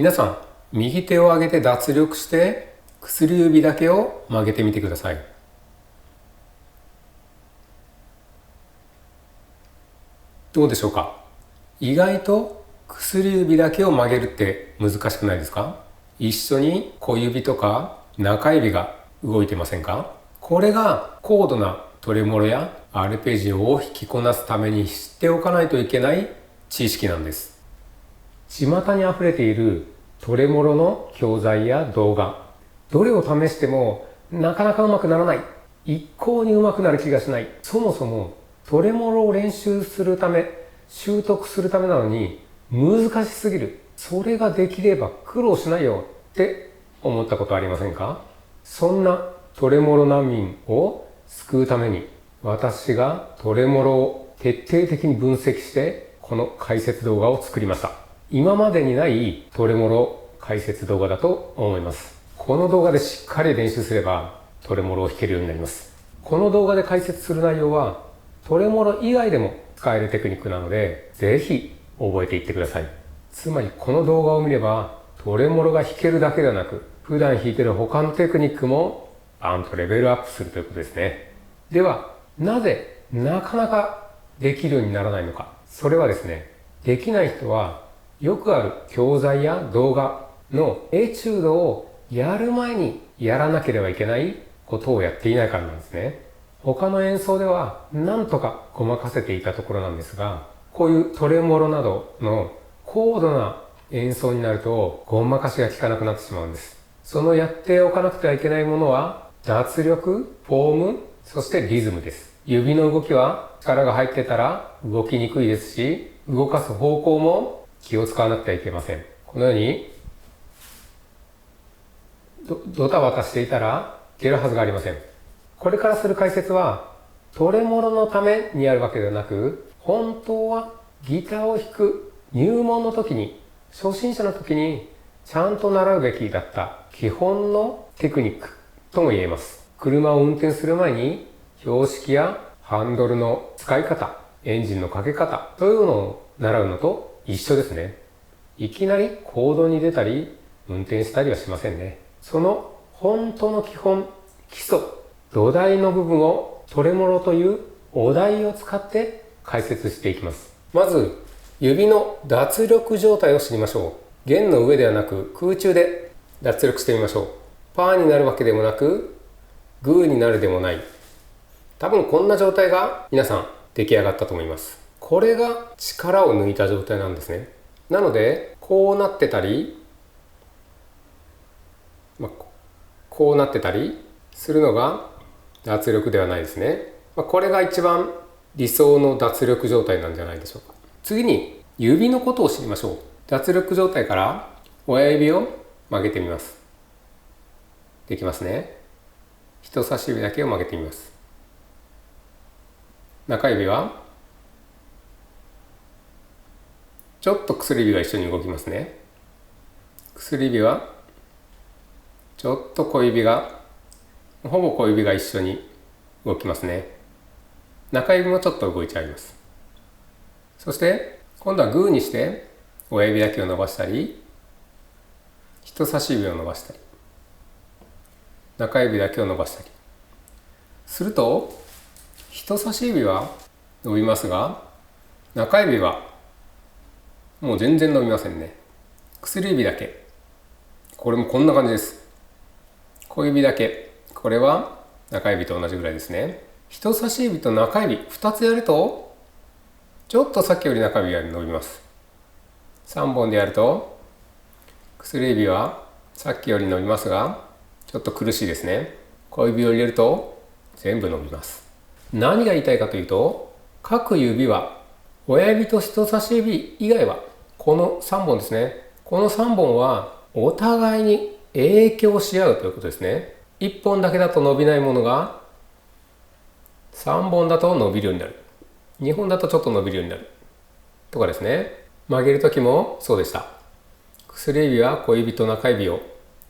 皆さん、右手を上げて脱力して薬指だけを曲げてみてください。どうでしょうか。意外と薬指だけを曲げるって難しくないですか？一緒に小指とか中指が動いてませんか？これが高度なトレモロやアルペジオを弾きこなすために知っておかないといけない知識なんです。巷にあふれているトレモロの教材や動画、どれを試してもなかなかうまくならない、一向にうまくなる気がしない、そもそもトレモロを練習するため、習得するためなのに難しすぎる、それができれば苦労しないよって思ったことありませんか？そんなトレモロ難民を救うために、私がトレモロを徹底的に分析してこの解説動画を作りました。今までにないトレモロ解説動画だと思います。この動画でしっかり練習すればトレモロを弾けるようになります。この動画で解説する内容はトレモロ以外でも使えるテクニックなので、ぜひ覚えていってください。つまりこの動画を見ればトレモロが弾けるだけではなく、普段弾いている他のテクニックもバンとレベルアップするということですね。では、なぜなかなかできるようにならないのか。それはですね、できない人はよくある教材や動画のエチュードをやる前にやらなければいけないことをやっていないからなんですね。他の演奏ではなんとかごまかせていたところなんですが、こういうトレモロなどの高度な演奏になるとごまかしが効かなくなってしまうんです。そのやっておかなくてはいけないものは脱力、フォーム、そしてリズムです。指の動きは力が入ってたら動きにくいですし、動かす方向も気を使わなくてはいけません。このようにドタバタしていたらいけるはずがありません。これからする解説はトレモロのためにあるわけではなく、本当はギターを弾く入門の時に、初心者の時にちゃんと習うべきだった基本のテクニックとも言えます。車を運転する前に標識やハンドルの使い方、エンジンのかけ方というのを習うのと一緒ですね。いきなり公道に出たり運転したりはしませんね。その本当の基本、基礎、土台の部分をトレモロというお題を使って解説していきます。まず指の脱力状態を知りましょう。弦の上ではなく空中で脱力してみましょう。パーになるわけでもなくグーになるでもない。多分こんな状態が皆さん出来上がったと思います。これが力を抜いた状態なんですね。なのでこうなってたり、こうなってたりするのが脱力ではないですね。これが一番理想の脱力状態なんじゃないでしょうか。次に指のことを知りましょう。脱力状態から親指を曲げてみます。できますね。人差し指だけを曲げてみます。中指はちょっと薬指が一緒に動きますね。薬指はちょっと小指が、ほぼ小指が一緒に動きますね。中指もちょっと動いちゃいます。そして今度はグーにして親指だけを伸ばしたり、人差し指を伸ばしたり、中指だけを伸ばしたりすると、人差し指は伸びますが中指はもう全然伸びませんね。薬指だけ、これもこんな感じです。小指だけ、これは中指と同じぐらいですね。人差し指と中指2つやるとちょっとさっきより中指が伸びます。3本でやると薬指はさっきより伸びますがちょっと苦しいですね。小指を入れると全部伸びます。何が言いたいかというと、各指は親指と人差し指以外はこの3本ですね。この3本はお互いに影響し合うということですね。1本だけだと伸びないものが3本だと伸びるようになる。2本だとちょっと伸びるようになる。とかですね。曲げるときもそうでした。薬指は小指と中指を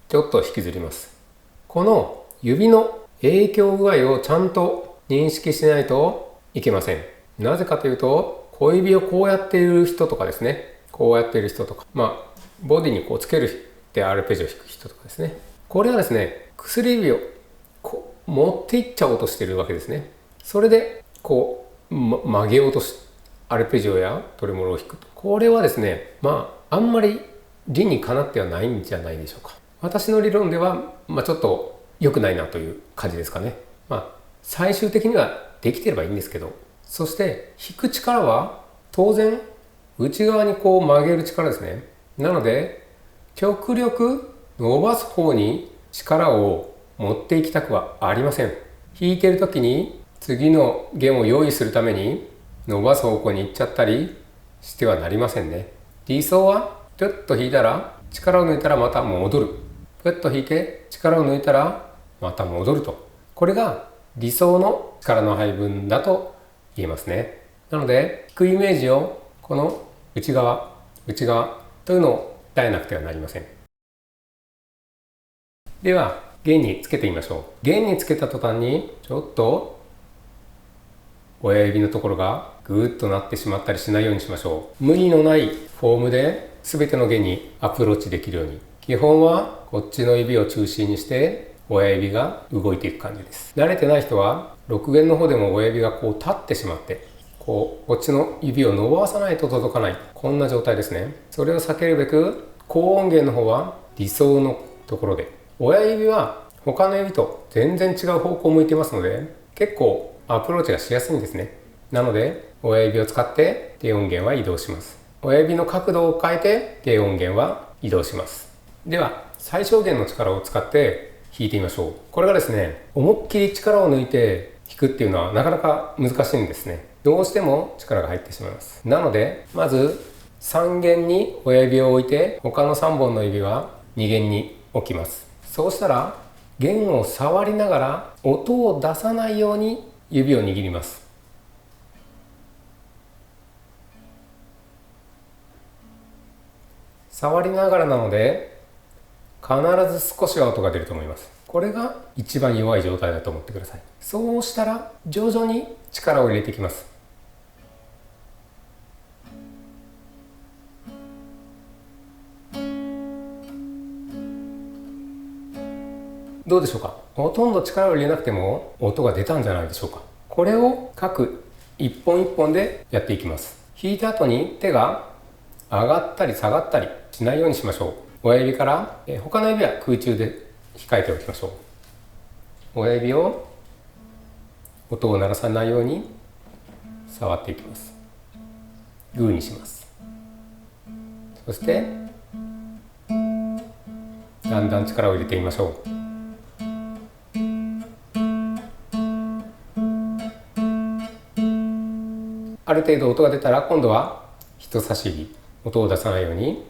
ちょっと引きずります。この指の影響具合をちゃんと認識しないといけません。なぜかというと、小指をこうやっている人とかですね。こうやっている人とか。ボディにこうつけるってアルペジオを弾く人とかですね。これはですね、薬指をこう持っていっちゃおうとしてるわけですね。それでこう、曲げようとしアルペジオやトレモロを弾くと、これはですね、あんまり理にかなってはないんじゃないでしょうか。私の理論では、ちょっと良くないなという感じですかね。最終的にはできてればいいんですけど、そして弾く力は当然内側にこう曲げる力ですね。なので極力伸ばす方に力を持っていきたくはありません。弾いてる時に次の弦を用意するために伸ばす方向に行っちゃったりしてはなりませんね。理想はちょっと弾いたら力を抜いたらまた戻る。ふっと弾いて力を抜いたらまた戻ると。これが理想の力の配分だと言えますね。なので弾くイメージをこの内側というのを鍛えなくてはなりません。では弦につけてみましょう。弦につけた途端にちょっと親指のところがグーッとなってしまったりしないようにしましょう。無理のないフォームで全ての弦にアプローチできるように。基本はこっちの指を中心にして親指が動いていく感じです。慣れてない人は6弦の方でも親指がこう立ってしまってこっちの指を伸ばさないと届かない、こんな状態ですね。それを避けるべく高音弦の方は理想のところで、親指は他の指と全然違う方向を向いてますので結構アプローチがしやすいんですね。なので親指を使って低音弦は移動します。親指の角度を変えて低音弦は移動します。では最小限の力を使って弾いてみましょう。これがですね、思いっきり力を抜いて弾くっていうのはなかなか難しいんですね。どうしても力が入ってしまいます。なのでまず3弦に親指を置いて他の3本の指は2弦に置きます。そうしたら弦を触りながら音を出さないように指を握ります。触りながらなので必ず少しは音が出ると思います。これが一番弱い状態だと思ってください。そうしたら徐々に力を入れていきます。どうでしょうか。ほとんど力を入れなくても音が出たんじゃないでしょうか。これを各一本一本でやっていきます。弾いた後に手が上がったり下がったりしないようにしましょう。親指から他の指は空中で控えておきましょう。親指を音を鳴らさないように触っていきます。グーにします。そしてだんだん力を入れてみましょう。ある程度音が出たら今度は人差し指、音を出さないように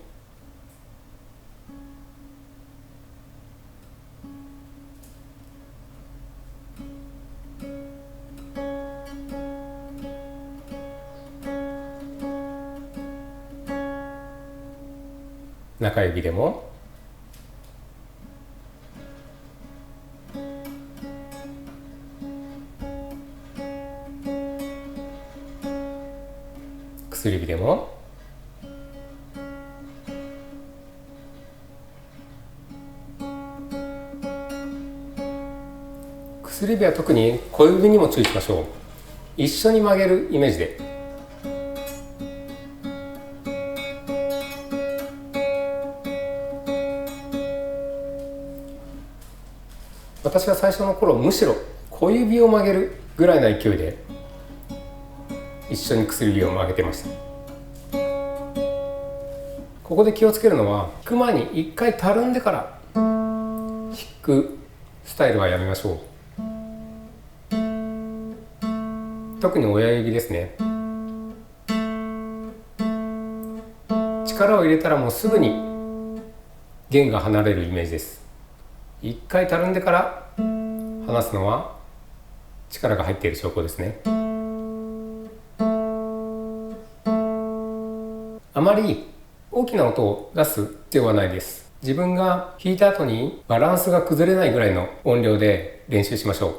中指でも薬指でも薬指は特に小指にも注意しましょう。一緒に曲げるイメージで。私は最初の頃むしろ小指を曲げるぐらいの勢いで一緒に薬指を曲げてました。ここで気をつけるのは、弾く前に一回たるんでから弾くスタイルはやめましょう。特に親指ですね。力を入れたらもうすぐに弦が離れるイメージです。一回たるんでから離すのは力が入っている証拠ですね。あまり大きな音を出す必要はないです。自分が弾いた後にバランスが崩れないぐらいの音量で練習しましょう。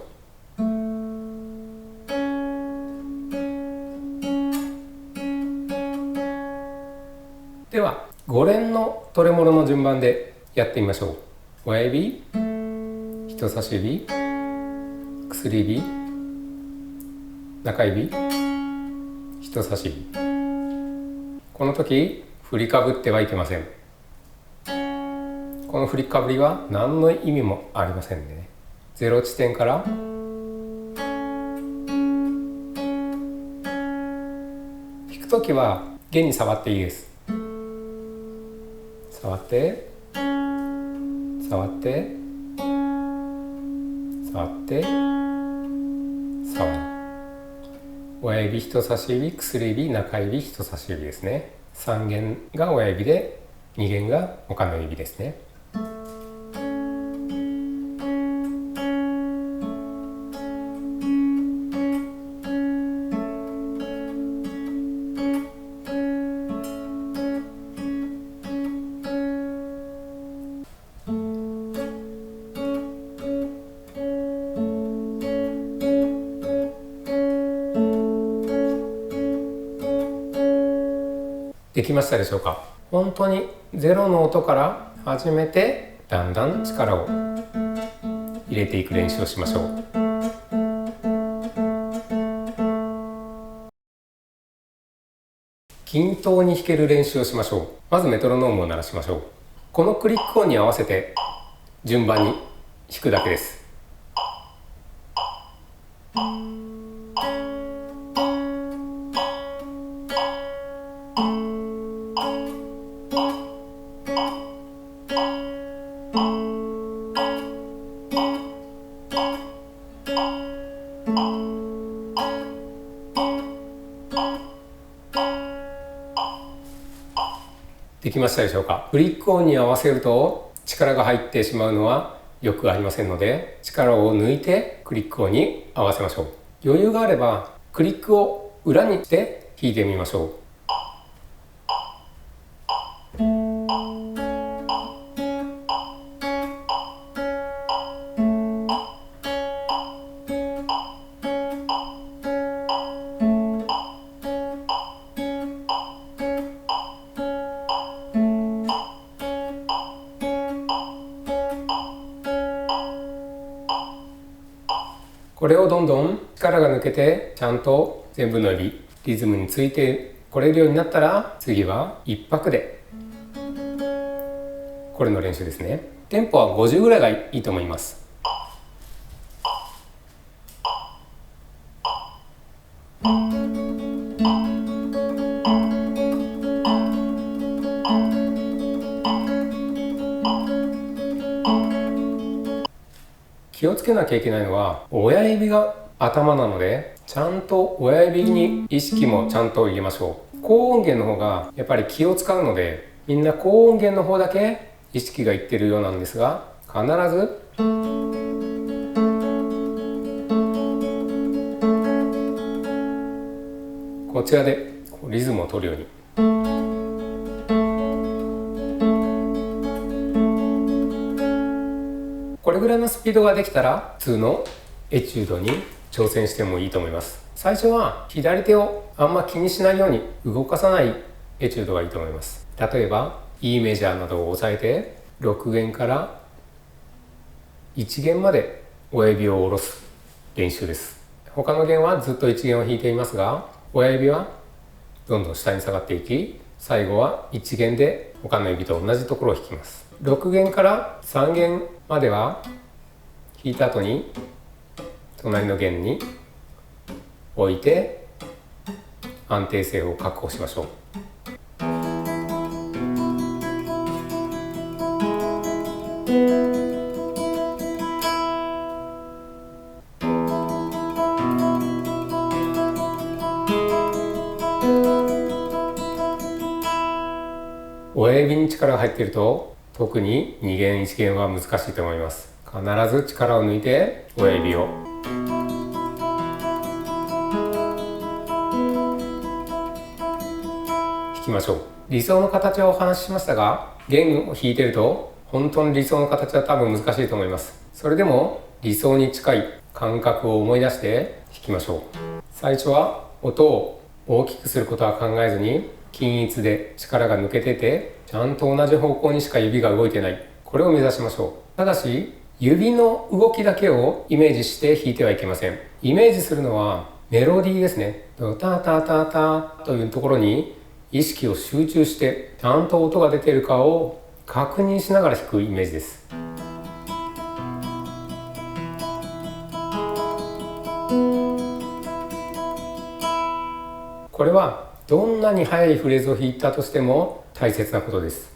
では5連のトレモロの順番でやってみましょう。親指、人差し指、薬指、中指、人差し指。この時振りかぶってはいけません。この振りかぶりは何の意味もありませんね。0地点から弾く時は弦に触っていいです。触って触って触って触る。親指、人差し指、薬指、中指、人差し指ですね。3弦が親指で2弦が他の指ですね。できましたでしょうか。本当にゼロの音から始めてだんだん力を入れていく練習をしましょう。均等に弾ける練習をしましょう。まずメトロノームを鳴らしましょう。このクリック音に合わせて順番に弾くだけです。できましたでしょうか。クリック音に合わせると力が入ってしまうのはよくありませんので、力を抜いてクリック音に合わせましょう。余裕があればクリックを裏にして弾いてみましょう。これをどんどん力が抜けてちゃんと全部の指リズムについてこれるようになったら、次は1拍でこれの練習ですね。テンポは50ぐらいがいいと思います。気をつけなきゃいけないのは親指が頭なので、ちゃんと親指に意識もちゃんと入れましょう。高音源の方がやっぱり気を使うので、みんな高音源の方だけ意識がいってるようなんですが、必ずこちらでリズムを取るように。これぐらいのスピードができたら普通のエチュードに挑戦してもいいと思います。最初は左手をあんま気にしないように動かさないエチュードがいいと思います。例えば E メジャーなどを押さえて6弦から1弦まで親指を下ろす練習です。他の弦はずっと1弦を弾いていますが、親指はどんどん下に下がっていき、最後は1弦で他の指と同じところを弾きます。6弦から3弦までは弾いた後に隣の弦に置いて安定性を確保しましょう。親指に力が入っていると特に2弦1弦は難しいと思います。必ず力を抜いて親指を弾きましょう。理想の形はお話ししましたが、弦を弾いていると本当に理想の形は多分難しいと思います。それでも理想に近い感覚を思い出して弾きましょう。最初は音を大きくすることは考えずに均一で力が抜けてて、ちゃんと同じ方向にしか指が動いてない。これを目指しましょう。ただし、指の動きだけをイメージして弾いてはいけません。イメージするのはメロディーですね。タタタタというところに意識を集中して、ちゃんと音が出ているかを確認しながら弾くイメージです。これはどんなに速いフレーズを弾いたとしても大切なことです。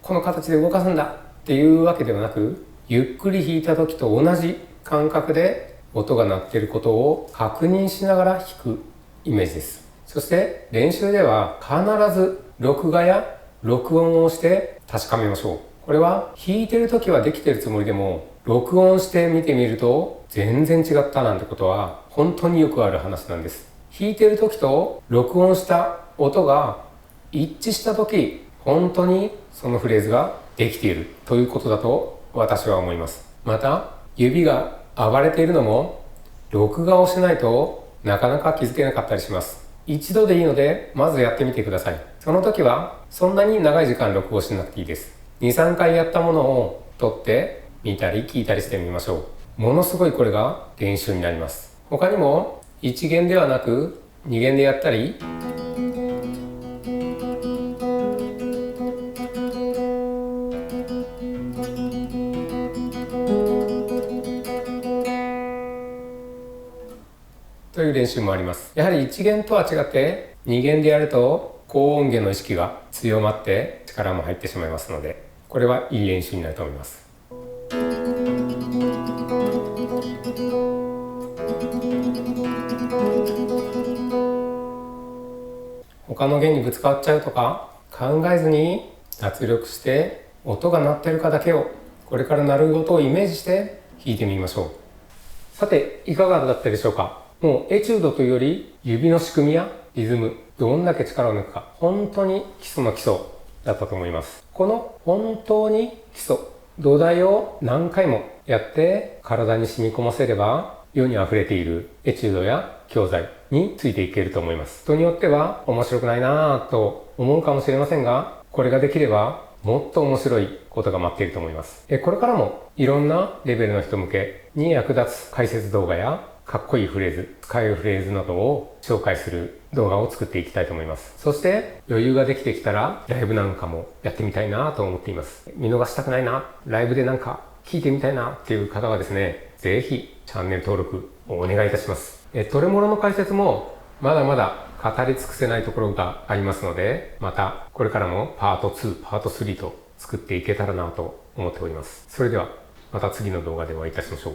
この形で動かすんだっていうわけではなく、ゆっくり弾いた時と同じ感覚で音が鳴っていることを確認しながら弾くイメージです。そして練習では必ず録画や録音をして確かめましょう。これは弾いてる時はできてるつもりでも、録音して見てみると全然違ったなんてことは本当によくある話なんです。弾いてる時と録音した音が一致した時、本当にそのフレーズができているということだと私は思います。また指が暴れているのも録画をしないとなかなか気づけなかったりします。一度でいいのでまずやってみてください。その時はそんなに長い時間録音しなくていいです。2、3回やったものを撮って見たり聞いたりしてみましょう。ものすごいこれが練習になります。他にも1弦ではなく2弦でやったり、という練習もあります。やはり1弦とは違って2弦でやると高音源の意識が強まって力も入ってしまいますので、これはいい練習になると思います。他の弦にぶつかっちゃうとか考えずに脱力して音が鳴ってるかだけを、これから鳴る音をイメージして弾いてみましょう。さていかがだったでしょうか。もうエチュードというより指の仕組みやリズム、どんだけ力を抜くか、本当に基礎の基礎だったと思います。この本当に基礎、土台を何回もやって体に染み込ませれば、世に溢れているエチュードや教材についていけると思います。人によっては面白くないなぁと思うかもしれませんが、これができればもっと面白いことが待っていると思います。これからもいろんなレベルの人向けに役立つ解説動画やかっこいいフレーズ、使えるフレーズなどを紹介する動画を作っていきたいと思います。そして余裕ができてきたらライブなんかもやってみたいなと思っています。見逃したくないな、ライブでなんか聞いてみたいなっていう方はですね、ぜひチャンネル登録をお願いいたします。トレモロの解説もまだまだ語り尽くせないところがありますので、またこれからもパート2、パート3と作っていけたらなと思っております。それではまた次の動画でお会いいたしましょう。